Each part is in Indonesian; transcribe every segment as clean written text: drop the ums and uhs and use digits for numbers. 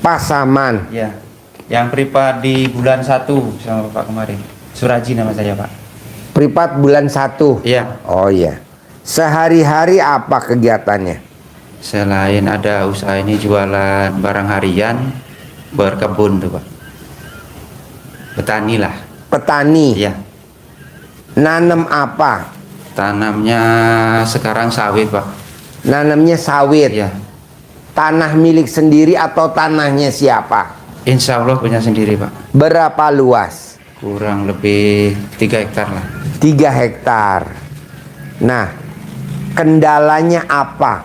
Pasaman. Ya, yang privat di bulan 1 sama Bapak kemarin. Suraji nama saya, Pak. Privat bulan 1. Iya. Oh iya. Sehari-hari apa kegiatannya? Selain ada usaha ini jualan barang harian, berkebun tuh, Pak. Petani lah. Petani. Iya. Nanam apa? Tanamnya sekarang sawit, Pak. Nanamnya sawit. Iya. Tanah milik sendiri atau tanahnya siapa? Insya Allah punya sendiri, Pak. Berapa luas? Kurang lebih 3 hektar lah. 3 hektar. Nah, kendalanya apa?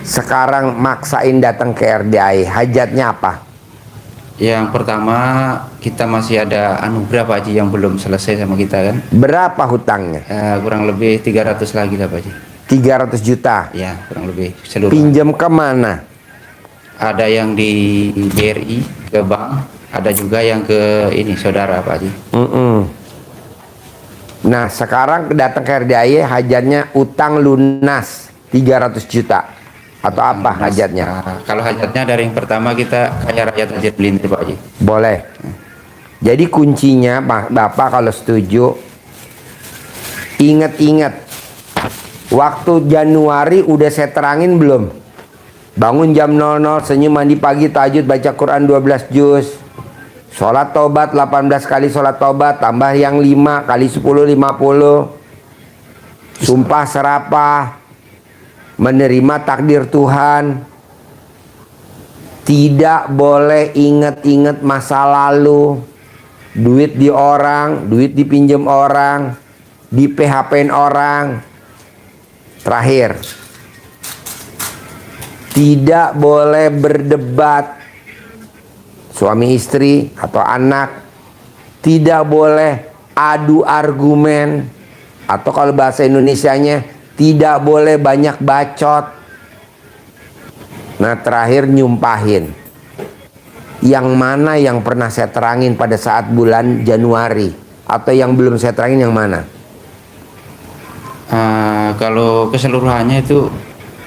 Sekarang maksain datang ke RDI, hajatnya apa? Yang pertama, kita masih ada anugerah Pak Haji yang belum selesai sama kita kan. Berapa hutangnya? Kurang lebih 300 lagi lah Pak Haji. 300 juta. Ya, kurang lebih seluruh. Pinjam ke mana? Ada yang di BRI ke bank, ada juga yang ke ini saudara Pak Haji. Nah, sekarang datang ke RDI, hajatnya utang lunas 300 juta. Atau apa hajatnya? Kalau hajatnya dari yang pertama kita kaya rakyat hajat melintir Pak Haji. Boleh. Jadi kuncinya Bapak kalau setuju, ingat-ingat waktu Januari udah saya terangin belum? Bangun jam 00, senyum mandi pagi, tahajud, baca Quran 12 juz, sholat tobat 18 kali sholat tobat, tambah yang 5 kali 10 50, sumpah serapah, menerima takdir Tuhan. Tidak boleh ingat-ingat masa lalu, duit di orang, duit dipinjam orang, di PHP-in orang. Terakhir, tidak boleh berdebat suami istri atau anak, tidak boleh adu argumen, atau kalau bahasa Indonesianya tidak boleh banyak bacot. Nah, terakhir nyumpahin. Yang mana yang pernah saya terangin pada saat bulan Januari, atau yang belum saya terangin yang mana? Kalau keseluruhannya itu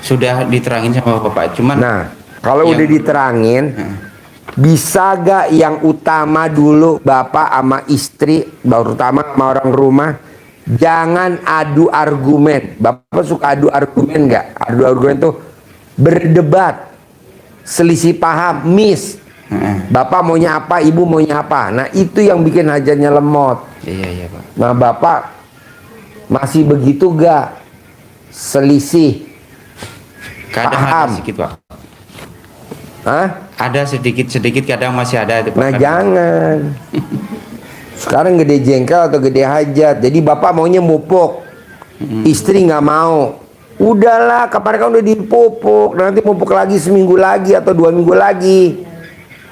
sudah diterangin sama Bapak, cuman nah, kalau yang udah diterangin, bisa gak yang utama dulu Bapak sama istri, terutama sama orang rumah, jangan adu argumen. Bapak suka adu argumen gak? Adu argumen tuh berdebat, selisih paham, Bapak maunya apa, ibu maunya apa. Nah, itu yang bikin hajatnya lemot. Iya Pak. Nah, Bapak masih begitu gak? Selisih kadang paham. ada sedikit Pak. Hah? Ada sedikit kadang masih ada itu Pak. Nah, jangan. Sekarang gede jengkel atau gede hajat, jadi Bapak maunya mupuk, istri nggak mau. Udahlah, kapan kan udah dipupuk, nanti pupuk lagi seminggu lagi atau 2 minggu lagi.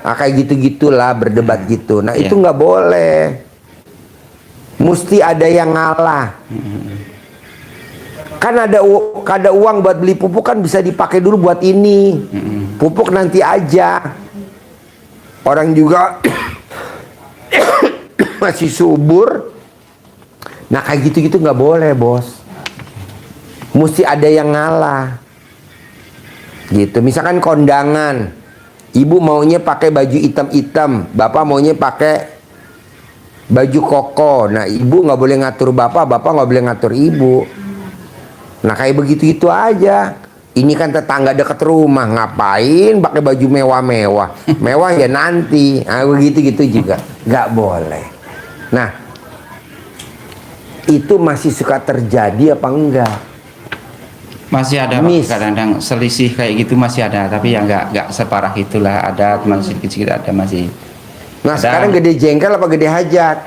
Nah, kayak gitu-gitulah berdebat gitu. Nah, itu nggak boleh. Mesti ada yang ngalah. Kan ada uang buat beli pupuk, kan bisa dipakai dulu buat ini. Pupuk nanti aja. Orang juga masih subur. Nah, kayak gitu-gitu nggak boleh, bos. Mesti ada yang ngalah. Gitu. Misalkan kondangan, ibu maunya pakai baju hitam-hitam, bapak maunya pakai baju koko. Nah, ibu nggak boleh ngatur bapak, bapak nggak boleh ngatur ibu. Nah, kayak begitu-gitu aja. Ini kan tetangga dekat rumah, ngapain pakai baju mewah-mewah? Mewah ya nanti. Nah, begitu-gitu juga nggak boleh. Nah, itu masih suka terjadi apa enggak? Masih ada Pak. Kadang-kadang selisih kayak gitu masih ada, tapi ya nggak separah itulah. Ada teman sedikit-sedikit ada masih. Nah, ada. sekarang gede jengkel apa gede hajat?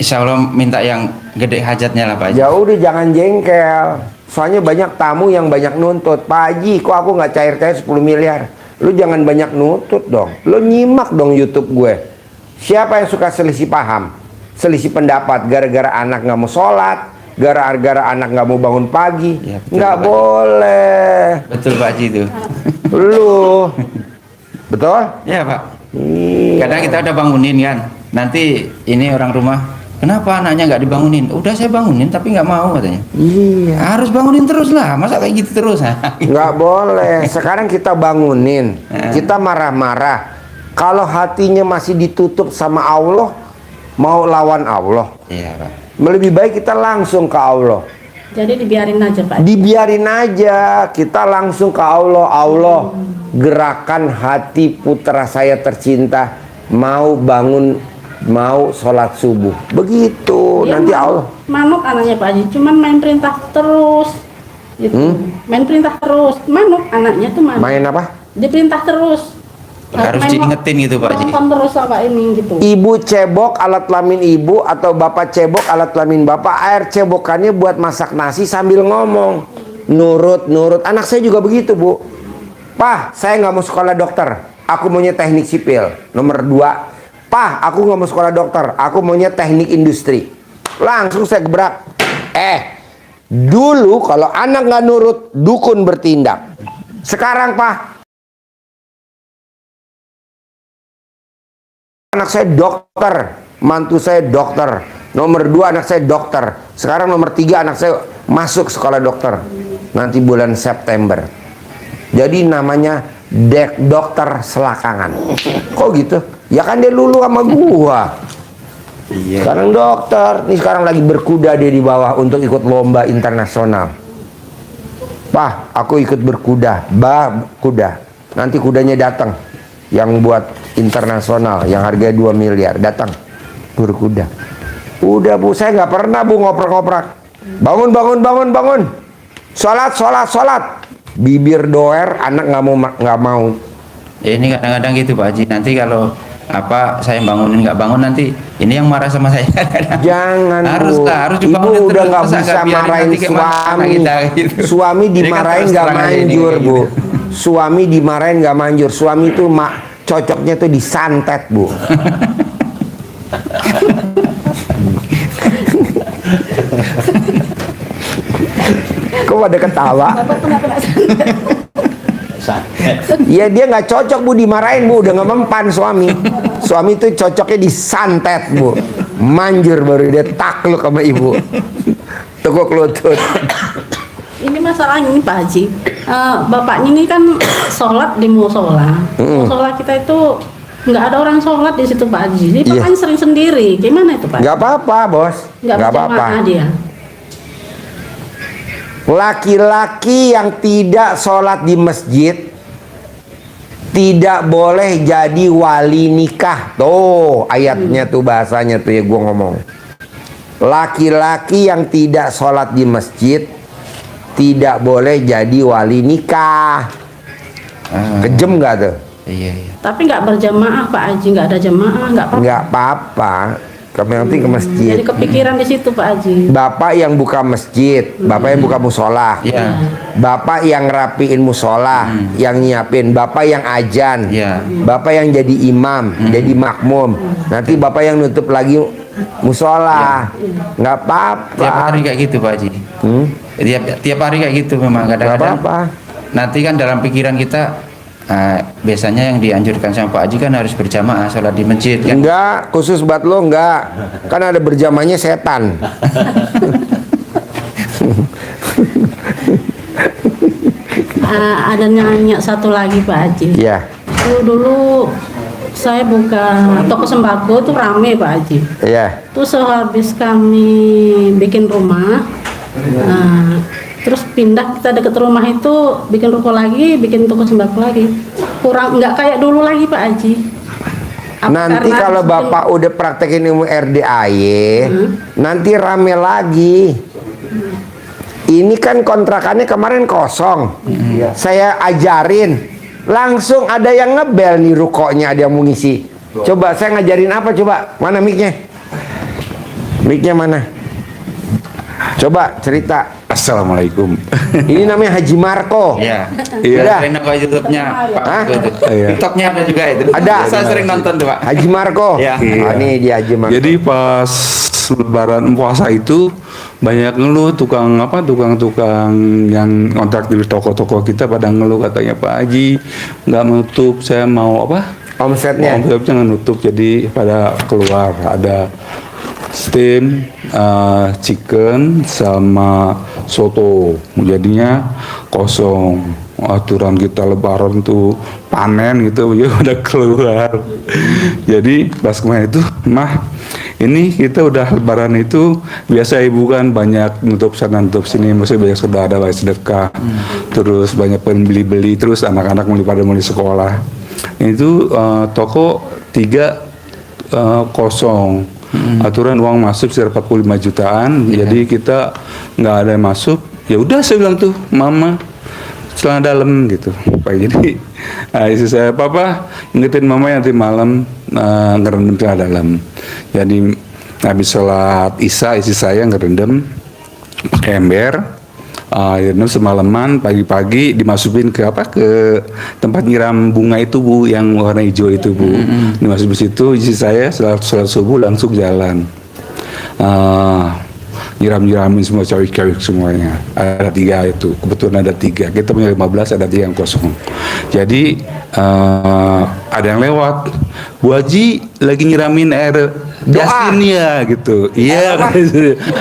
Insya Allah minta yang gede hajatnya lah Pak Haji. Ya udah, jangan jengkel. Soalnya banyak tamu yang banyak nuntut. Pak Haji, kok aku nggak cair-cair 10 miliar? Lu jangan banyak nuntut dong. Lu nyimak dong YouTube gue. Siapa yang suka selisih paham? Selisih pendapat gara-gara anak nggak mau sholat, gara-gara anak nggak mau bangun pagi. Ya, nggak boleh. Betul Pak Haji itu. Lu. Betul? Ya Pak. Iya. Kadang kita udah bangunin kan. Nanti ini orang rumah kenapa anaknya nggak dibangunin? Udah saya bangunin tapi nggak mau katanya. Iya. Harus bangunin terus lah, masa kayak gitu terus? Nggak boleh. Sekarang kita bangunin, kita marah-marah. Kalau hatinya masih ditutup sama Allah, mau lawan Allah. Iya Pak. Lebih baik kita langsung ke Allah. Jadi dibiarin aja Pak. Dibiarin aja, kita langsung ke Allah. Allah, gerakan hati putra saya tercinta, mau bangun, mau sholat subuh. Begitu, Dia nanti Allah. manut anaknya Pak Haji, cuman main perintah terus gitu. Main perintah terus, manut anaknya tuh manut. Main apa? Diperintah terus. Harus Main diingetin gitu Pak Haji. nonton terus apa ini gitu. Ibu cebok alat kelamin ibu atau bapak cebok alat kelamin bapak, air cebokannya buat masak nasi sambil ngomong. Nurut. Anak saya juga begitu, Bu. Pak, saya nggak mau sekolah dokter, aku maunya teknik sipil. Nomor 2, Pak, aku nggak mau sekolah dokter, aku maunya teknik industri. Langsung saya gebrak. Dulu kalau anak nggak nurut, dukun bertindak. Sekarang Pak, anak saya dokter, mantu saya dokter. Nomor 2 anak saya dokter. Sekarang nomor 3 anak saya masuk sekolah dokter. Nanti bulan September. Jadi namanya dokter selakangan. Kok gitu? Ya kan dia lulu sama gua. Iya. Sekarang dokter. Nih sekarang lagi berkuda dia di bawah untuk ikut lomba internasional. Pak, aku ikut berkuda. Kuda. Nanti kudanya datang. Yang buat internasional, yang harganya 2 miliar. Datang. Berkuda. Udah Bu, saya nggak pernah Bu ngoprak-ngoprak. Bangun. Sholat. Bibir doer, anak nggak mau. Ini kadang-kadang gitu Pak Haji. Nanti kalau saya bangunin nggak bangun, nanti ini yang marah sama saya. Jangan harus Bu. harus Ibu dibangunin udah terus. nggak Masa bisa biarin marahin nanti kayak mana suami. kita, gitu. Suami Ini kan dimarahin terus nggak terang aja ini manjur kayak Bu. gitu. Suami dimarahin nggak manjur. Suami itu cocoknya tuh disantet Bu. Kok pada ketawa? Ya dia nggak cocok Bu dimarahin Bu, udah nggak mempan suami. Suami itu cocoknya disantet Bu, manjur baru dia takluk sama ibu. Tekuk lutut. Ini masalahnya ini Pak Haji. Bapaknya ini kan sholat di musola. Musola kita itu nggak ada orang sholat di situ Pak Haji. Jadi Iya. bapaknya sering sendiri. Gimana itu Pak? Nggak apa-apa Bos, Nggak berjamaah dia. Laki-laki yang tidak sholat di masjid tidak boleh jadi wali nikah. Tuh ayatnya tuh, bahasanya tuh ya, gua ngomong. Laki-laki yang tidak sholat di masjid tidak boleh jadi wali nikah. Kejem nggak tuh? Iya. Tapi nggak berjamaah Pak Haji, nggak ada jamaah, nggak apa-apa. Nggak apa-apa. Yang penting ke masjid. Jadi kepikiran di situ Pak Haji. Bapak yang buka masjid, bapak yang buka musola, Iya. bapak yang rapiin musola, yang nyiapin, bapak yang ajan, Iya. bapak yang jadi imam, jadi makmum, nanti bapak yang nutup lagi musola. Nggak apa-apa. Tiap hari kayak gitu Pak Haji. Tiap hari kayak gitu memang Nggak kadang-kadang. apa-apa. Nanti kan dalam pikiran kita biasanya yang dianjurkan sama Pak Haji kan harus berjamaah sholat di masjid kan. Enggak, khusus buat lo enggak. Kan ada berjamahnya setan. Ada nanya satu lagi Pak Haji. Iya. Dulu saya buka toko sembako tuh rame Pak Haji. Iya. Terus sehabis kami bikin rumah, terus pindah kita deket rumah itu bikin ruko lagi, bikin toko sembako lagi. Kurang nggak kayak dulu lagi Pak Haji. Nanti Karena kalau bikin- bapak udah praktekin ilmu RDAY, nanti rame lagi. Ini kan kontrakannya kemarin kosong. Saya ajarin, langsung ada yang ngebel nih rukonya, ada yang mau ngisi. Coba saya ngajarin apa coba? Mana mic-nya? Mic-nya mana? Coba cerita. Assalamualaikum. Ini namanya Haji Marco. Iya. Iya. Saya sering nonton YouTube-nya Pak. Hah? Itu. Iya. TikTok-nya ada juga itu. Ada. Saya sering nonton tuh Pak. Haji Marco. Iya. Ah, ini dia Haji Marco. Jadi pas lebaran puasa itu banyak ngeluh tukang yang kontrak di toko-toko kita pada ngeluh, katanya Pak Haji nggak menutup, saya mau Omsetnya. omsetnya nggak nutup, jadi pada keluar ada steam, chicken sama soto. Jadinya kosong. Aturan kita lebaran tuh panen gitu ya udah keluar. Jadi pas kemarin itu mah ini kita udah lebaran itu biasa ibu kan banyak nutup sana nutup sini, maksudnya banyak saudara banyak sedekah, terus banyak beli terus anak-anak pada mulai sekolah. Itu toko 3 kosong. Aturan uang masuk sekitar 45 jutaan, jadi kita nggak ada yang masuk. Ya udah saya bilang tuh mama celana dalam gitu. Jadi istri saya, papa ingetin mama nanti malam ngerendam celana dalam. Jadi habis sholat isya istri saya ngerendam pakai ember. Ngerendam semalaman, pagi-pagi dimasukin ke tempat nyiram bunga itu bu, yang warna hijau itu bu. Dimasukin situ, istri saya setelah sholat subuh langsung jalan. Nyiram-nyiramin semua cewek-cewek semuanya. Ada 3 itu, kebetulan ada 3. Kita punya 15, ada 3 yang kosong. Jadi ada yang lewat, Bu Haji lagi nyiramin air Yasin ya gitu. Iya,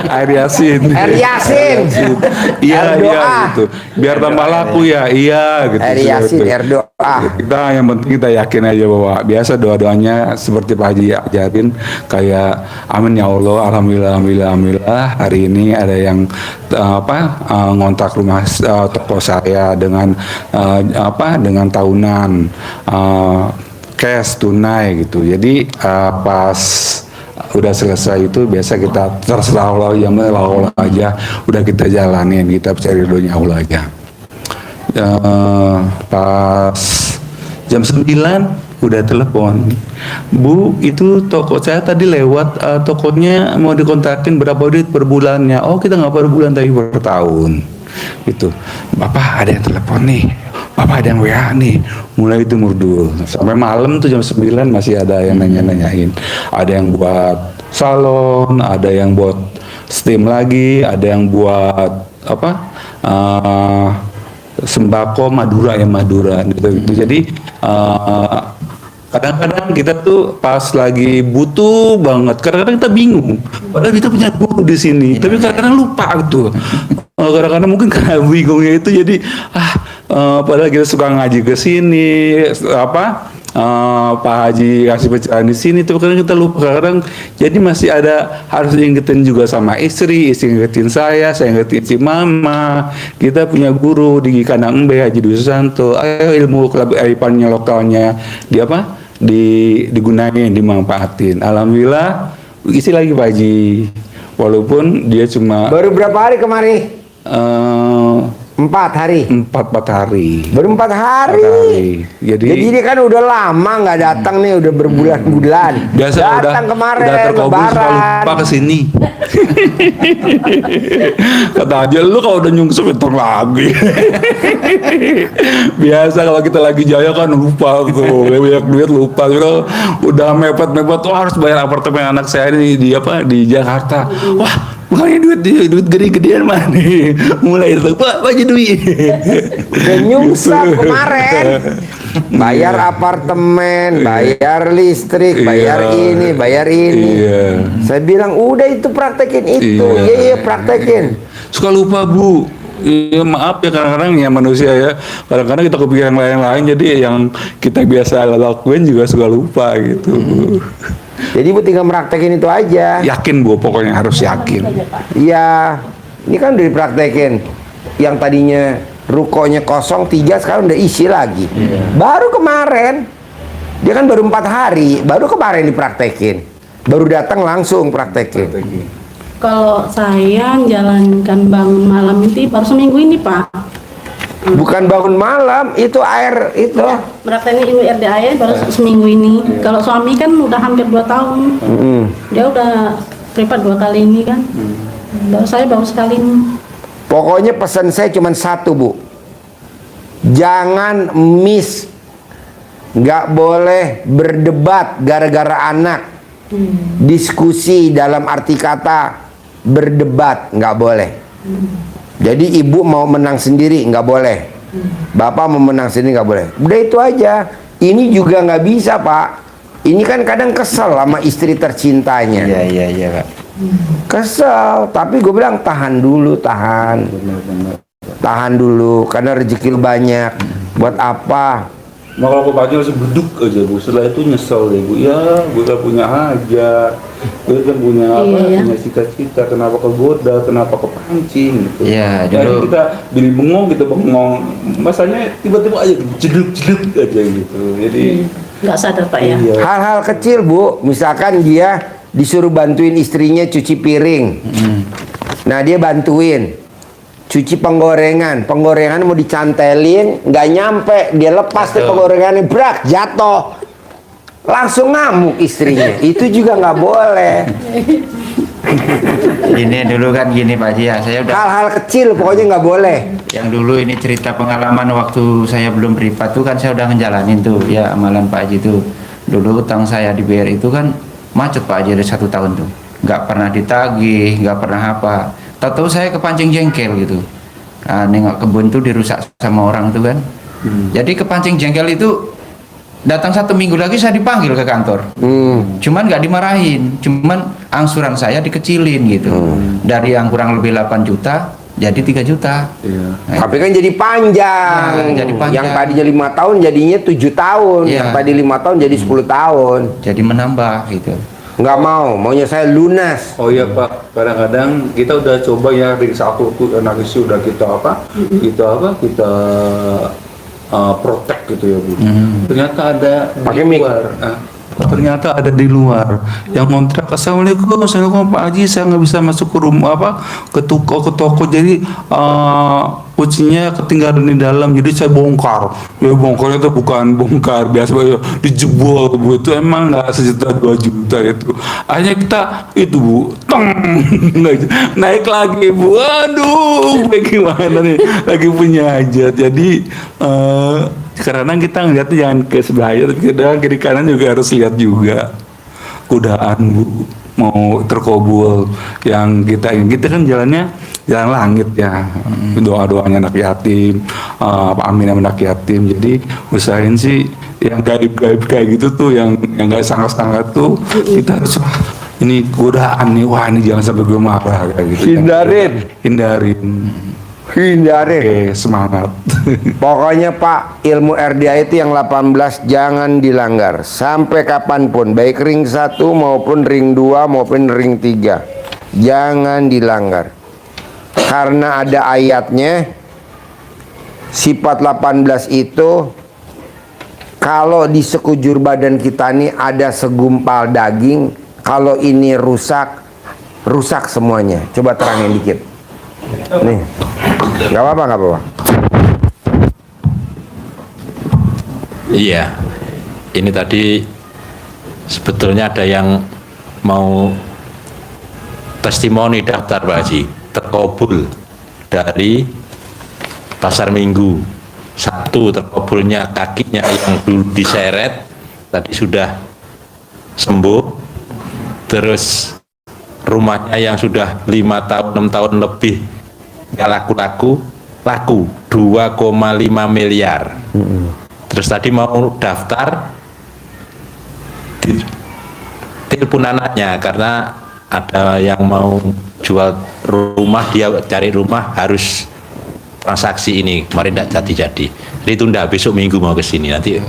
air Yasin. Air Yasin. Iya gitu. Biar tambah laku ya. Iya gitu. Air Yasin, air doa. Kita yang penting kita yakin aja bahwa biasa doa-doanya seperti Pak Haji ajarin kayak amin ya Allah, alhamdulillah hari ini ada yang ngontrak rumah toko saya dengan dengan tahunan cash tunai gitu. Jadi pas udah selesai itu biasa kita terserah Allah yang Allah aja, udah kita jalanin, kita cari ridhonya Allah aja. Pas jam 9 udah telepon, Bu itu toko saya tadi lewat, tokonya mau dikontrakin berapa duit per bulannya. Oh kita nggak per bulan tapi per tahun gitu. Bapak ada yang telepon nih, Bapak ada yang WA nih. Mulai itu murdul sampai malam tuh jam 9 masih ada yang nanyain. Ada yang buat salon, ada yang buat steam lagi, ada yang buat sembako Madura gitu. Jadi kadang-kadang kita tuh pas lagi butuh banget, kadang-kadang kita bingung. Padahal kita punya guru di sini, tapi kadang-kadang lupa gitu. Kadang-kadang mungkin karena bingungnya itu jadi padahal kita suka ngaji ke sini, Pak Haji kasih pencerahan di sini, tapi kadang kita lupa. Kadang jadi masih ada harus diingetin juga sama istri ingetin saya ingetin si mama. Kita punya guru di kandang Embe Haji Dwi Susanto. Ayo ilmu kearifan lokalnya digunain, dimanfaatin. Alhamdulillah isi lagi Pak Haji. Walaupun dia cuma baru berapa hari kemarin? 4 hari. 4 hari. Baru 4 hari. Jadi dia kan udah lama nggak datang nih, udah berbulan-bulan. Biasa datang kemarin udah terkabul lebaran. lupa kesini. Kata aja lu kalau udah nyungsep hitung lagi. Biasa kalau kita lagi jaya kan lupa tuh, banyak duit lupa. Gitu. Udah mepet-mepet, harus bayar apartemen anak saya ini di Jakarta. Wah, bukannya duit gede-gedean mah nih. Mulai itu Pak bagi duit. Udah nyungsep kemarin. Bayar apartemen, bayar listrik, bayar ini, bayar ini. Iya. Saya bilang udah itu praktekin itu. Iya praktekin. Suka lupa Bu. Ya, maaf ya kadang-kadang ya manusia ya. Kadang-kadang kita kepikiran lain-lain, jadi yang kita biasa lakuin juga suka lupa gitu. Jadi Bu tinggal praktekin itu aja. Yakin Bu, pokoknya harus yakin. Iya, ini kan udah dipraktekin. Yang tadinya rukonya kosong 3 sekarang udah isi lagi. Baru kemarin, dia kan baru 4 hari, baru kemarin dipraktekin. Baru datang langsung praktekin. Kalau saya menjalankan bangun malam itu baru seminggu ini Pak. Bukan bangun malam, itu air itu. Prakteknya ini RDA baru seminggu ini. Kalau suami kan udah hampir 2 tahun. Dia udah privat 2 kali ini kan. Saya baru sekali ini. Pokoknya pesan saya cuma 1 Bu. Jangan miss. Nggak boleh berdebat gara-gara anak. Diskusi dalam arti kata berdebat nggak boleh. Jadi ibu mau menang sendiri nggak boleh. Bapak mau menang sendiri nggak boleh. Udah itu aja. Ini juga nggak bisa Pak. Ini kan kadang kesel sama istri tercintanya. Iya Pak. Kesel, tapi gue bilang tahan dulu, tahan dulu, karena rezeki lu banyak. Buat apa? Nah kalau ke pagi langsung beduk aja Bu, setelah itu nyesel deh Bu. Ya, gue kan punya hajat, gue kan punya apa, Iya. punya cita-cita, kenapa kegoda, kenapa kepancing gitu. Iya, Jadi dulu- kita kita bengong, masanya tiba-tiba aja jeduk aja gitu. Jadi Nggak sadar Pak ya. iya. Hal-hal kecil Bu, misalkan dia disuruh bantuin istrinya cuci piring. Nah dia bantuin cuci penggorengan mau dicantelin, nggak nyampe, dia lepas tuh Betul. penggorengannya, brak, jatuh, langsung ngamuk istrinya. Itu juga nggak boleh. Ini dulu kan gini Pak Haji ya, saya udah Hal-hal kecil pokoknya nggak boleh. yang dulu ini cerita pengalaman waktu saya belum privat tuh kan saya udah ngejalanin tuh ya amalan Pak Haji tuh. Dulu utang saya di BRI itu kan macet Pak Haji, ada 1 tahun tuh, nggak pernah ditagih, nggak pernah apa. Tahu saya kepancing jengkel gitu. Nah, nengok kebun tuh dirusak sama orang tuh kan. Jadi kepancing jengkel itu datang 1 minggu lagi saya dipanggil ke kantor. Cuman nggak dimarahin, cuman angsuran saya dikecilin gitu. Dari yang kurang lebih 8 juta jadi 3 juta. Iya. Nah, Tapi kan jadi panjang. Nah, jadi panjang. Yang tadinya 5 tahun jadinya 7 tahun. Iya. Yang tadi 5 tahun jadi 10 tahun. jadi menambah gitu. Nggak mau, maunya saya lunas. Oh iya Pak, kadang-kadang kita udah coba ya ring 1 tuh analisis udah kita protect gitu ya Bu. Ternyata ada Pakai di mic. luar. Ternyata ada di luar yang kontrak, assalamualaikum Pak Haji, saya nggak bisa masuk ke rumah ke toko jadi kuncinya ketinggalan di dalam, jadi saya bongkar. Ya bongkarnya itu bukan bongkar biasa, dijebol Bu, itu emang nggak 1 juta 2 juta itu. Akhirnya kita itu Bu, tong naik lagi Bu, aduh bagaimana nih, lagi punya hajat. Jadi karena kita ngeliatnya jangan ke sebelah aja, tapi kadang kiri kanan juga harus lihat juga. Godaan Bu mau terkabul yang kita kan jalannya jalan langit ya, doa-doanya anak yatim, Pak Amin sama anak yatim. Jadi usahain sih yang gaib-gaib kayak gitu tuh, yang nggak sangat-sangat tuh kita harus ini godaan nih, wah ini jangan sampai gue marah kayak gitu. Hindarin. Oke, semangat. Pokoknya Pak, ilmu RDA itu yang 18 jangan dilanggar sampai kapanpun, baik ring 1 maupun ring 2 maupun ring 3, jangan dilanggar. Karena ada ayatnya, sifat 18 itu kalau di sekujur badan kita ini ada segumpal daging, kalau ini rusak semuanya. Coba terangin dikit. Nih, nggak apa-apa. Iya, ini tadi sebetulnya ada yang mau testimoni daftar Pak Haji, terkabul dari Pasar Minggu. 1 terkabulnya kakinya yang dulu diseret, tadi sudah sembuh. Terus rumahnya yang sudah 5 tahun, 6 tahun lebih nggak laku 2,5 miliar. Terus tadi mau daftar, telepon anaknya karena ada yang mau jual rumah, dia cari rumah harus transaksi ini, kemarin tidak jadi. Jadi tunda, besok Minggu mau ke sini, nanti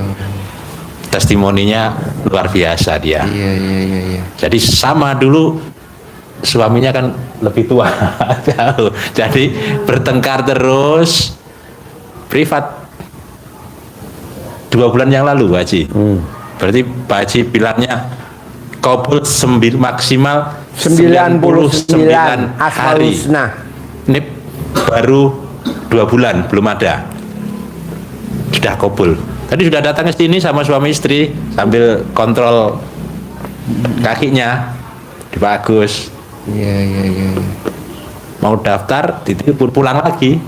testimoninya luar biasa dia. Iya. Jadi sama dulu suaminya kan lebih tua, jauh. Jadi bertengkar terus, privat 2 bulan yang lalu Pak Haji. Berarti Pak Haji bilangnya kabul maksimal 99 hari. Asmaul-husna. Ini baru 2 bulan belum ada, sudah kabul. Tadi sudah datang ke sini sama suami istri sambil kontrol kakinya di Pak Agus. Iya. Mau daftar, ditipur pulang lagi.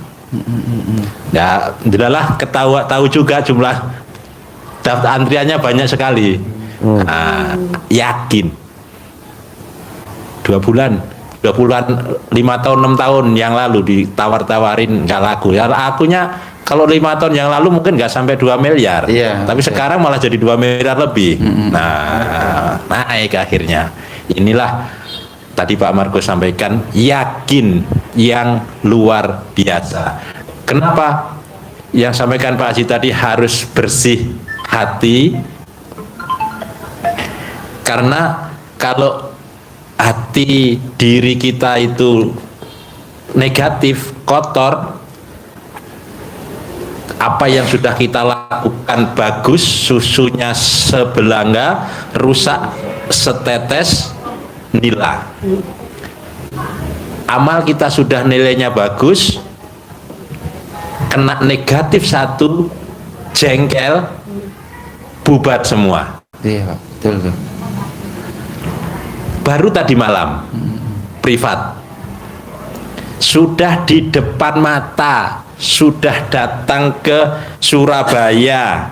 Ya, alhamdulillah tahu juga jumlah daftar antriannya banyak sekali. Nah, yakin 2 bulan 5 tahun 6 tahun yang lalu ditawar-tawarin nggak laku. Ya akunya kalau 5 tahun yang lalu mungkin nggak sampai 2 miliar. Iya, Tapi sekarang malah jadi 2 miliar lebih. Nah, naik akhirnya. Inilah tadi Pak Markus sampaikan, yakin yang luar biasa. Kenapa yang sampaikan Pak Haji tadi harus bersih hati? Karena kalau hati diri kita itu negatif, kotor, apa yang sudah kita lakukan bagus, susunya sebelanga, rusak setetes nila. Amal kita sudah nilainya bagus, kena negatif satu, jengkel, bubar semua. Iya Pak, betul tuh. Baru tadi malam privat sudah di depan mata, sudah datang ke Surabaya,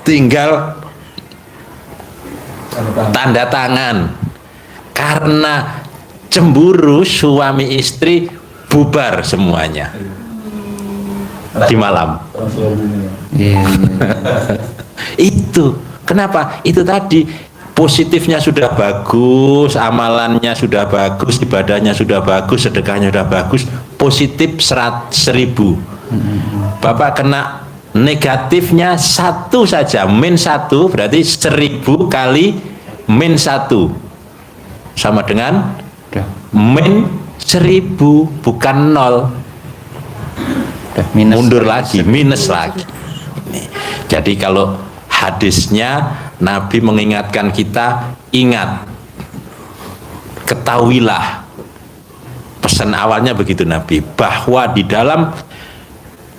tinggal tanda tangan. Karena cemburu suami istri, bubar semuanya di malam. Iya. Itu kenapa? Itu tadi positifnya sudah bagus, amalannya sudah bagus, ibadahnya sudah bagus, sedekahnya sudah bagus, positif 100.000. Bapak kena negatifnya satu saja, min 1, berarti 1000 kali min 1 sama dengan Udah, min 1000, bukan 0. udah minus. Mundur lagi, minus lagi. Nih, jadi kalau hadisnya Nabi mengingatkan kita, ingat, ketahuilah, pesan awalnya begitu Nabi, bahwa di dalam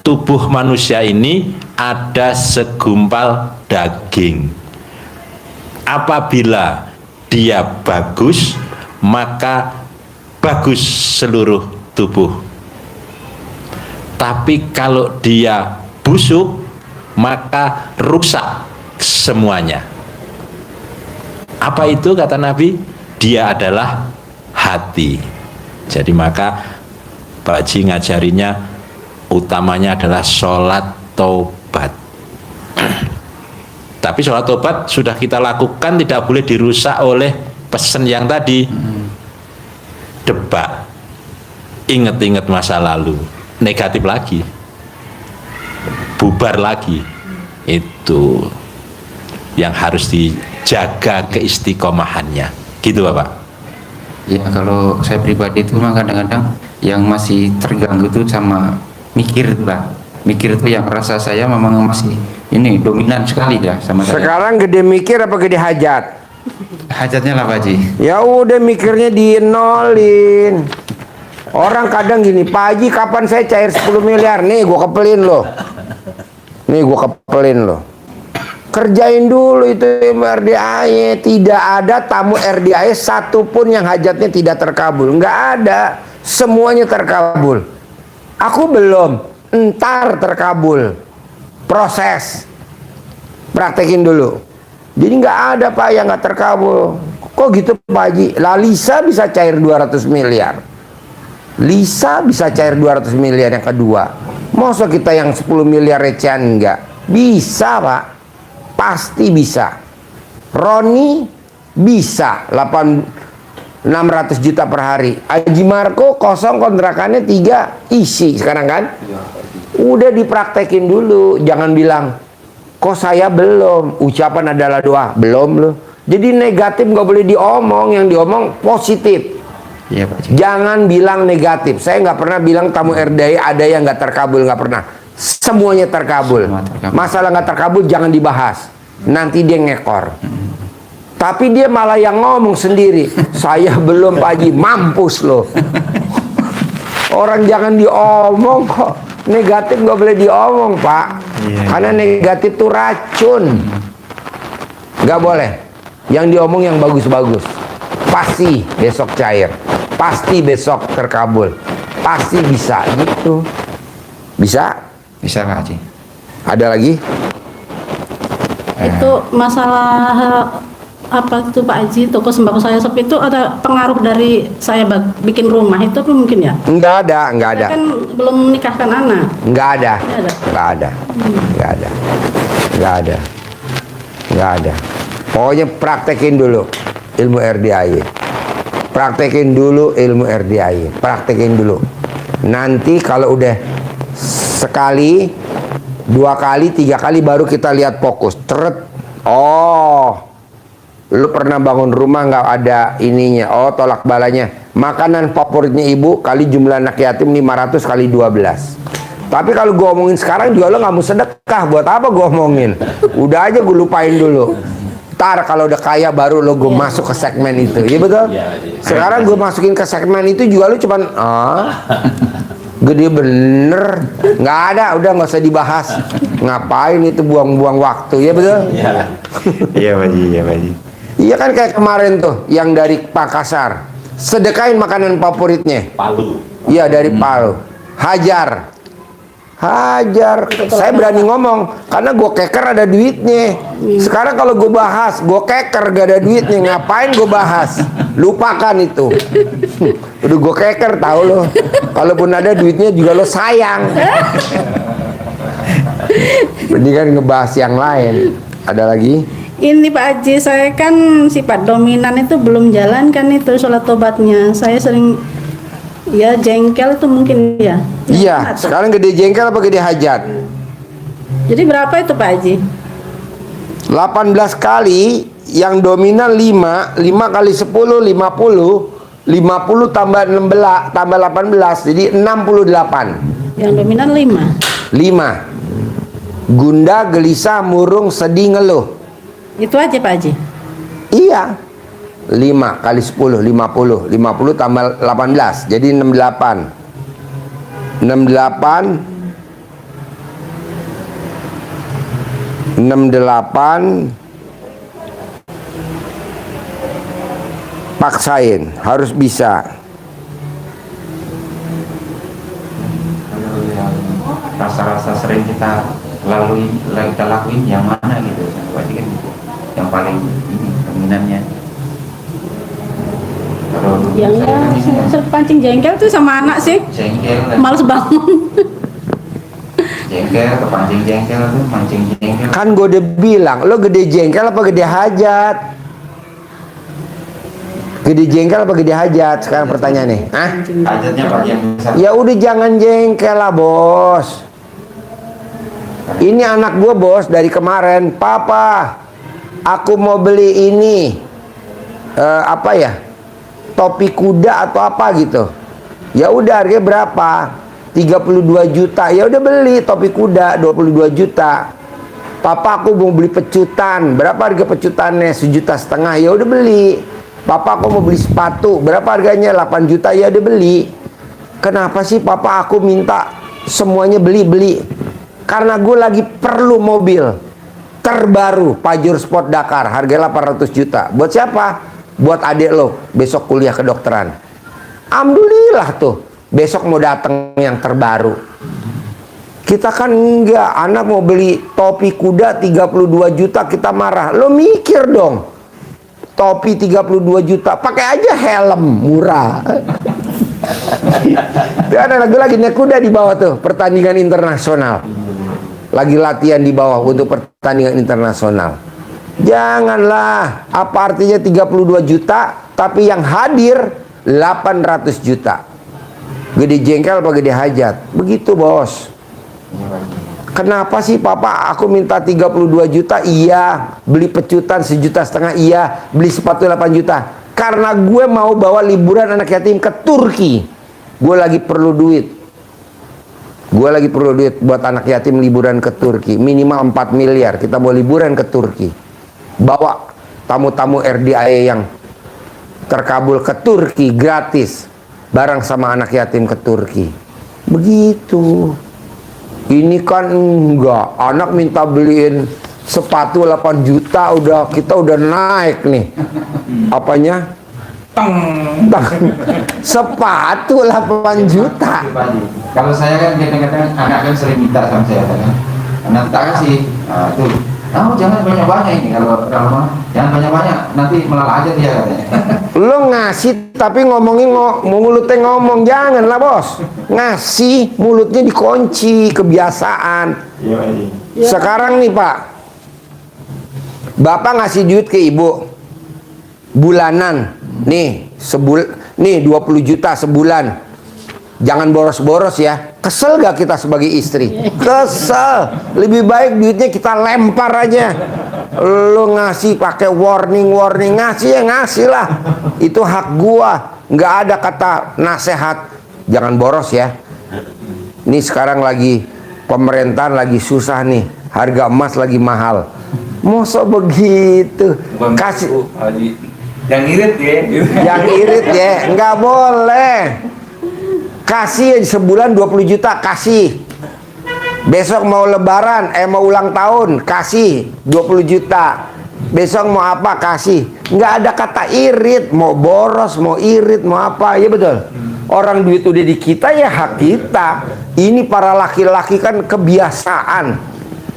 tubuh manusia ini ada segumpal daging. Apabila dia bagus, maka bagus seluruh tubuh. Tapi kalau dia busuk, maka rusak semuanya. Apa itu kata Nabi? Dia adalah hati. Jadi maka Pak Haji ngajarinya utamanya adalah sholat taubat. Tapi sholat taubat sudah kita lakukan, tidak boleh dirusak oleh pesan yang tadi. Debat, ingat-ingat masa lalu, negatif lagi, bubar lagi. Itu yang harus dijaga keistiqomahannya, gitu Bapak. Ya kalau saya pribadi itu memang kadang-kadang yang masih terganggu itu sama mikir itu Pak. Mikir itu yang rasa saya memang masih ini dominan sekali ya sama saya. Sekarang gede mikir apa gede hajat? Hajatnya lah Pak Haji. Ya udah mikirnya dinolin. Orang kadang gini, Pak Haji kapan saya cair 10 miliar? Nih gua kepelin loh. Nih gua kepelin loh. Kerjain dulu itu RDAE. Tidak ada tamu RDAE satupun yang hajatnya tidak terkabul. Nggak ada. Semuanya terkabul. Aku belum. Entar terkabul. Proses. Praktekin dulu. Jadi nggak ada Pak yang nggak terkabul. Kok gitu Pak Haji? Lah Lisa bisa cair 200 miliar. Lisa bisa cair 200 miliar yang kedua. Masa kita yang 10 miliar recehan enggak? Bisa Pak. Pasti bisa. Roni bisa 600 juta per hari. Haji Marco kosong kontrakannya 3 isi sekarang kan? Udah dipraktekin dulu. Jangan bilang kok saya belum. Ucapan adalah doa. Belum loh. Jadi negatif nggak boleh diomong. Yang diomong positif. Iya Pak Haji. Jangan bilang negatif. Saya nggak pernah bilang tamu RDAE ada yang nggak terkabul, nggak pernah. Semuanya terkabul. Semua terkabul. Masalah nggak terkabul jangan dibahas. Nanti dia ngekor. Tapi dia malah yang ngomong sendiri. Saya belum Pak Haji, mampus loh. Orang jangan diomong kok. Negatif nggak boleh diomong Pak. Iya. Karena negatif itu racun. Nggak boleh. Yang diomong yang bagus-bagus. Pasti besok cair. Pasti besok terkabul. Pasti bisa gitu. Bisa? Bisa Pak Haji. Ada lagi? Itu masalah apa itu Pak Haji, toko sembako saya sepi itu ada pengaruh dari saya bikin rumah itu apa mungkin ya? Enggak ada, enggak ada. Saya kan belum menikahkan anak. Enggak ada. Nggak ada. Enggak ada. Enggak ada. Enggak ada. Enggak ada. Pokoknya praktekin dulu ilmu RDAE. Praktekin dulu ilmu RDI, praktekin dulu. Nanti kalau udah sekali, 2 kali, 3 kali baru kita lihat fokus. Teret. Oh, lu pernah bangun rumah nggak ada ininya? Oh, tolak balanya. Makanan favoritnya ibu kali jumlah anak yatim 500 kali 12. Tapi kalau gue omongin sekarang juga lo nggak mau sedekah. Buat apa gue omongin? Udah aja gue lupain dulu. Ntar kalau udah kaya baru lo gue masuk ke segmen itu. Iya betul? Sekarang gue masukin ke segmen itu juga lo cuman gede bener. Nggak ada, udah nggak usah dibahas. Ngapain itu buang-buang waktu, ya betul? Iya Pak Haji, iya Pak Haji. Iya kan kayak kemarin tuh yang dari Makassar. Sedekahin makanan favoritnya. Palu. Iya dari Palu. Hajar. Saya berani ngomong karena gue keker ada duitnya. Sekarang kalau gue bahas gue keker gak ada duitnya, ngapain gue bahas? Lupakan itu. Udah gue keker, tahu lo. Kalaupun ada duitnya juga lo sayang. Mendingan ngebahas yang lain. Ada lagi? Ini Pak Haji, saya kan sifat dominan itu belum jalan kan itu sholat tobatnya. Saya sering ya jengkel itu mungkin ya. Iya, sekarang gede jengkel apa gede hajat? Jadi berapa itu Pak Haji? 18 kali, yang dominan 5 kali 10, 50 tambah 16, tambah 18, jadi 68. Yang dominan 5. 5. Gunda, gelisah, murung, sedih, ngeluh. Itu aja Pak Haji. Iya. 5 kali 10, 50 tambah 18, jadi 68. 68 paksain, harus bisa. Rasa-rasa sering kita lakuin yang mana gitu, Pak Haji kan gitu. Yang paling ini dominannya. Yang pancing jengkel tuh sama anak sih. Jengkel, Males bangun. jengkel, kepancing jengkel tuh, mancing jengkel. Kan gue udah bilang, lo gede jengkel apa gede hajat? Gede jengkel apa gede hajat? Sekarang pertanyaannya, ah? Hajatnya Pak yang besar. Ya udah jangan jengkel lah bos. Ini anak gue bos dari kemarin, papa, aku mau beli ini, apa ya? Topi kuda atau apa gitu. Ya udah harganya berapa? 32 juta. Ya udah beli topi kuda 22 juta. Papa aku mau beli pecutan. Berapa harga pecutannya? 1,5 juta. Ya udah beli. Papa aku mau beli sepatu. Berapa harganya? 8 juta. Ya udah beli. Kenapa sih papa aku minta semuanya beli? Karena gue lagi perlu mobil terbaru Pajero Sport Dakar, harga 800 juta. Buat siapa? Buat adik lo besok kuliah kedokteran. Alhamdulillah tuh besok mau datang yang terbaru. Kita kan enggak, anak mau beli topi kuda 32 juta kita marah. Lo mikir dong, topi 32 juta pakai aja helm murah. Ada lagi naik kuda di bawah tuh, pertandingan internasional. Lagi latihan di bawah untuk pertandingan internasional. Janganlah, apa artinya 32 juta tapi yang hadir 800 juta. Gede jengkel apa gede hajat? Begitu bos. Kenapa sih papa aku minta 32 juta? Iya. Beli pecutan 1,5 juta. Iya. Beli sepatu 8 juta. Karena gue mau bawa liburan anak yatim ke Turki. Gue lagi perlu duit. Buat anak yatim liburan ke Turki. Minimal 4 miliar. Kita mau liburan ke Turki. Bawa tamu-tamu RDI yang terkabul ke Turki gratis. Bareng sama anak yatim ke Turki. Begitu. Ini kan enggak. Anak minta beliin sepatu 8 juta. Kita udah naik nih. Apanya? Tang. Sepatu 8 juta. Kalau saya kan kadang-kadang anak kan sering minta sama saya kan. Anak tak kasih. Tuh. Kamu jangan banyak-banyak ini kalau jangan banyak-banyak nanti melala aja dia katanya. Lo ngasih tapi mulutnya ngomong, janganlah bos. Ngasih mulutnya dikunci, kebiasaan. Sekarang nih Pak, Bapak ngasih duit ke ibu bulanan Nih, nih 20 juta sebulan. Jangan boros-boros ya. Kesel gak kita sebagai istri? Kesel. Lebih baik duitnya kita lempar aja. Lu ngasih pakai warning, ngasih ya ngasih lah. Itu hak gua. Nggak ada kata nasihat. Jangan boros ya. Ini sekarang lagi pemerintahan lagi susah nih. Harga emas lagi mahal. Masa begitu? Kasih. Yang irit ya. Yang irit ya. Nggak boleh. Kasih sebulan 20 juta, kasih. Besok mau lebaran, mau ulang tahun, kasih 20 juta. Besok mau apa, kasih. Nggak ada kata irit, mau boros, mau irit, mau apa. Ya betul. Orang duit udah di kita ya hak kita. Ini para laki-laki kan kebiasaan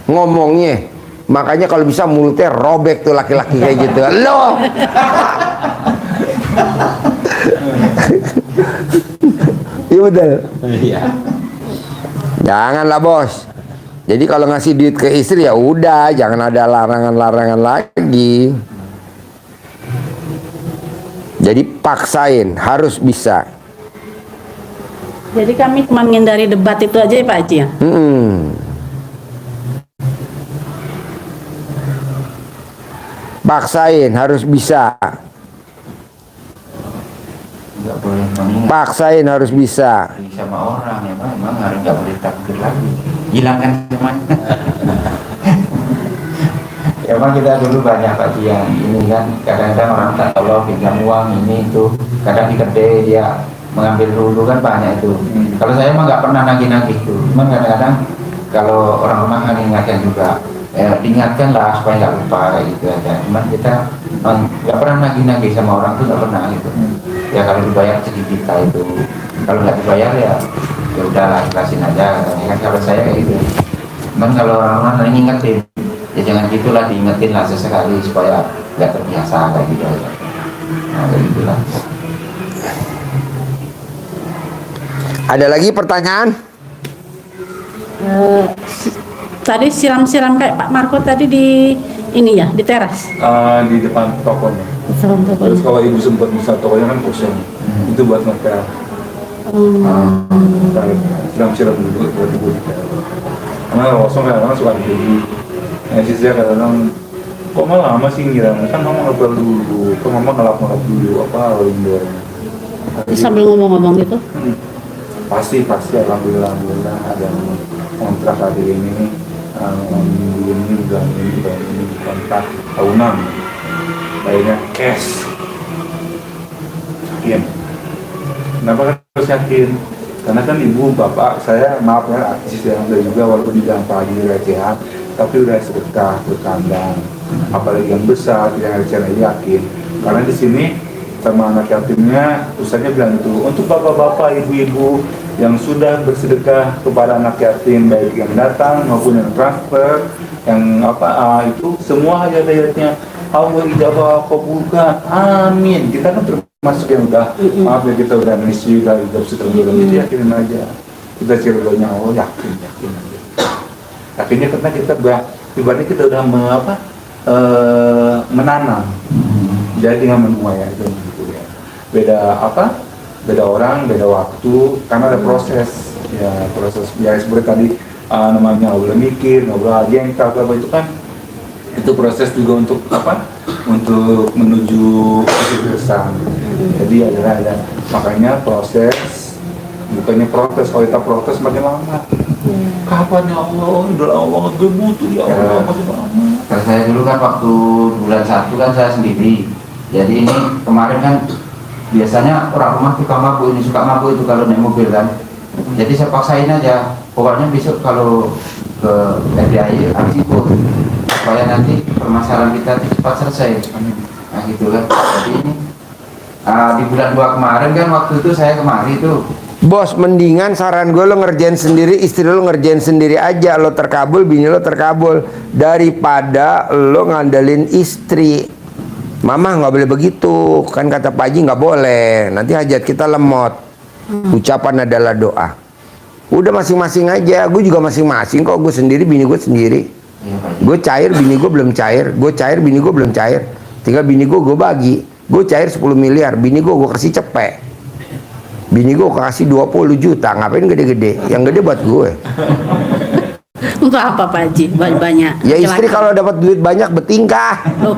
ngomongnya. Makanya kalau bisa mulutnya robek tuh laki-laki kayak gitu. Loh. Iya betul. Iya. Janganlah bos. Jadi kalau ngasih duit ke istri ya udah, jangan ada larangan-larangan lagi. Jadi paksain, harus bisa. Jadi kami cuma menghindari debat itu aja ya Pak Haji ya? Paksain, harus bisa. Nggak boleh mengingat Paksain, harus bisa. sama orang ya Pak, memang harus nggak boleh takbir lagi, hilangkan semuanya. Ya Pak, kita dulu banyak Pak yang ini kan, kadang-kadang orang tak tolong pinjam uang ini itu, kadang di kedai dia mengambil dulu kan banyak itu. Kalau saya mah nggak pernah nagih-nagih itu, cuman kadang-kadang kalau orang rumah kan ingatkan juga, diingatkan lah supaya nggak lupa kayak gitu aja. Cuman kita nggak pernah nagih-nagih sama orang tuh, nggak pernah gitu. Ya kalau dibayar sedikit itu, kalau nggak dibayar ya udahlah ikhlasin aja. Kan kalau saya kayak gitu. Cuman kalau orang-orang lain ingetin, ya jangan gitulah, diingetin lah sesekali supaya nggak terbiasa kayak gitu aja. Nah kayak gitulah. Ada lagi pertanyaan? Tadi siram-siram kayak Pak Marco tadi di ini ya, di teras. Di depan tokonya. Terus kalau ibu sempat bisa tokonya kan kosong. Itu buat ngepel. Siram-siram dulu buat ibu. Karena kalau kosong kadang-kadang suka jadi. Nah sisanya kadang-kadang kok malah lama sih ngira, kan mama ngepel dulu, kok mama ngelap-ngelap dulu apa indoor. Sambil ngomong-ngomong gitu. Pasti alhamdulillah ada kontrak hari ini, minggu ini bulan ini kontrak tahunan, bayarnya cash. Yakin. Kenapa kan harus yakin? Karena kan ibu bapak saya, maaf ya artis yang ada juga, walaupun dibilang pagi recehan, tapi udah sedekah berkandang, apalagi yang besar yang recehan yakin. Karena di sini sama anak yatimnya, ustaznya bilang itu untuk bapak-bapak, ibu-ibu yang sudah bersedekah kepada anak yatim, baik yang datang maupun yang transfer, yang itu semua hajat-hajatnya Allah ijabah kabulkan, amin. Kita kan termasuk yang udah maaf ya, kita udah misi, udah setelah itu yakinin aja. Kita cirlonya Allah yakin aja. Yakinnya karena kita ibaratnya kita udah menanam, jadi dengan menuai aja. Beda orang, beda waktu, karena ada proses ya seperti tadi namanya nggak boleh mikir, nggak boleh jengkel apa itu kan, itu proses juga untuk untuk menuju kesuksesan. Jadi ada makanya proses, bukannya protes. Kalau kita protes makin lama. Kapan ya Allah, udah lama banget gue butuh ya Allah, masih lama. Kalau saya dulu kan waktu bulan 1 kan saya sendiri, jadi ini kemarin kan biasanya orang rumah suka mabuk itu kalau naik mobil kan. Jadi saya paksain aja, pokoknya besok kalau ke RDI harus ikut supaya nanti permasalahan kita cepat selesai. Nah gitu kan. Jadi ini di bulan 2 kemarin kan, waktu itu saya kemari tuh. Bos, mendingan saran gue lo ngerjain sendiri, istri lo ngerjain sendiri aja. Lo terkabul, bini lo terkabul, daripada lo ngandelin istri. Mama nggak boleh begitu, kan kata Pak Haji nggak boleh. Nanti hajat kita lemot. Ucapan adalah doa. Udah masing-masing aja. Gue juga masing-masing kok. Gue sendiri, bini gue sendiri. Gue cair, bini gue belum cair. Gue cair, bini gue belum cair. Tinggal bini gue bagi. Gue cair 10 miliar, bini gue kasih cepet. Bini gue kasih 20 juta, ngapain gede-gede? Yang gede buat gue. Untuk apa Pak Haji? Banyak. Ya istri Laki-laki. kalau dapat duit banyak bertingkah. Loh.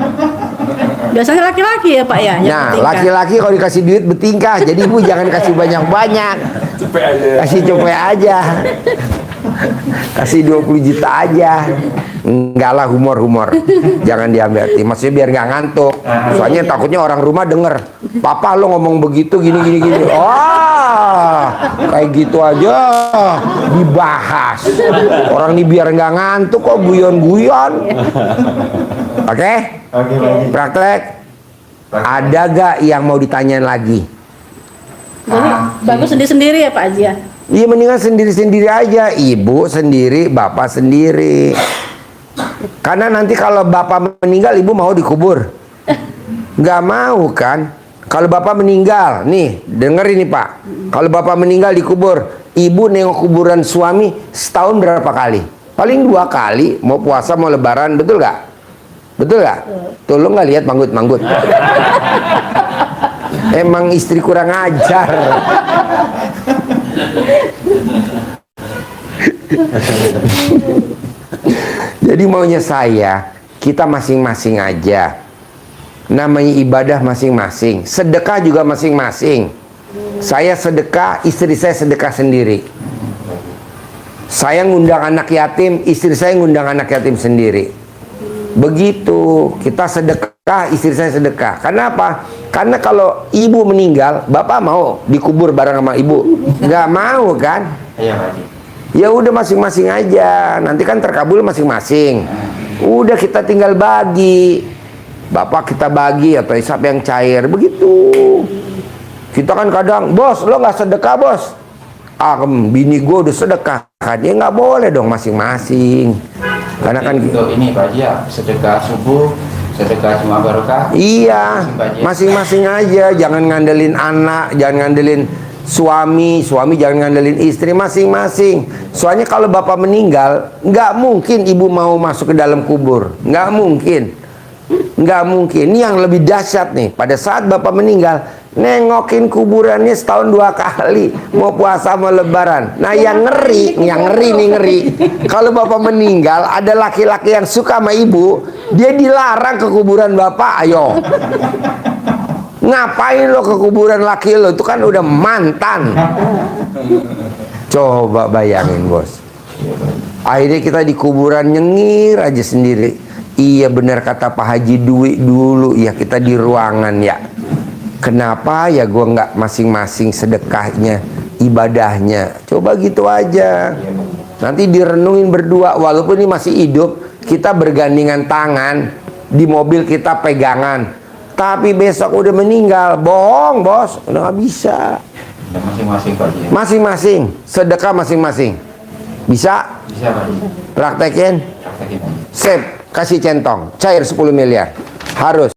Biasanya laki-laki ya Pak ya? yang Nah, bertingkah. laki-laki kalau dikasih duit bertingkah. Jadi ibu jangan kasih banyak-banyak. Kasih cepet aja. Kasih 20 juta aja. Enggak lah, humor-humor. Jangan diambil hati. Maksudnya biar nggak ngantuk. Soalnya takutnya orang rumah denger, "Papa lo ngomong begitu gini gini gini." Oh, kayak gitu aja dibahas. Orang ini biar nggak ngantuk kok guyon-guyon. Oke? Praktek. Ada gak yang mau ditanyain lagi? Jadi bagus sendiri-sendiri ya Pak Haji ya? Iya, mendingan sendiri-sendiri aja. Ibu sendiri, bapak sendiri. Karena nanti kalau bapak meninggal, ibu mau dikubur? Nggak mau kan? Kalau bapak meninggal, nih dengerin nih Pak. Kalau bapak meninggal dikubur, ibu nengok kuburan suami setahun berapa kali? Paling 2 kali. Mau puasa, mau lebaran, betul nggak? Betul nggak? Tuh lo nggak lihat manggut-manggut. Emang istri kurang ajar. Jadi maunya saya, kita masing-masing aja. Namanya ibadah masing-masing. Sedekah juga masing-masing. Saya sedekah, istri saya sedekah sendiri. Saya ngundang anak yatim, istri saya ngundang anak yatim sendiri. Begitu, kita sedekah, istri saya sedekah. Karena apa? Karena kalau ibu meninggal, bapak mau dikubur bareng sama ibu? Nggak mau kan? Iya Pak Haji. Ya udah masing-masing aja. Nanti kan terkabul masing-masing. Udah kita tinggal bagi. Bapak kita bagi atau siapa yang cair. Begitu. Kita kan kadang, "Bos, lo nggak sedekah bos." "Ah, bini gue udah sedekah." Kan ya nggak boleh dong, masing-masing. Karena kan Untuk ini Pak Haji ya, sedekah subuh, sedekah Jumat Barokah. iya, masing-masing aja. Jangan ngandelin anak, jangan ngandelin suami jangan ngandelin istri, masing-masing. Soalnya kalau bapak meninggal, nggak mungkin ibu mau masuk ke dalam kubur. Nggak mungkin. Nggak mungkin. Ini yang lebih dahsyat nih. Pada saat bapak meninggal, nengokin kuburannya setahun 2 kali. Mau puasa, mau lebaran. Nah yang ngeri. Kalau bapak meninggal, ada laki-laki yang suka sama ibu, dia dilarang ke kuburan bapak. Ayo. Ngapain lo ke kuburan laki lo? Itu kan udah mantan. Coba bayangin bos. Akhirnya kita di kuburan nyengir aja sendiri. Iya benar kata Pak Haji, duit dulu ya kita di ruangan ya. Kenapa ya gua nggak masing-masing sedekahnya, ibadahnya? Coba gitu aja. Nanti direnungin berdua. Walaupun ini masih hidup, kita bergandengan tangan, di mobil kita pegangan. Tapi besok udah meninggal, bohong bos, udah nggak bisa. Ya, masing-masing Pak Haji. Masing-masing, sedekah masing-masing. Bisa? Bisa Pak Haji. Praktekin? Praktekin Pak Haji. Sip, kasih centong, cair 10 miliar. Harus.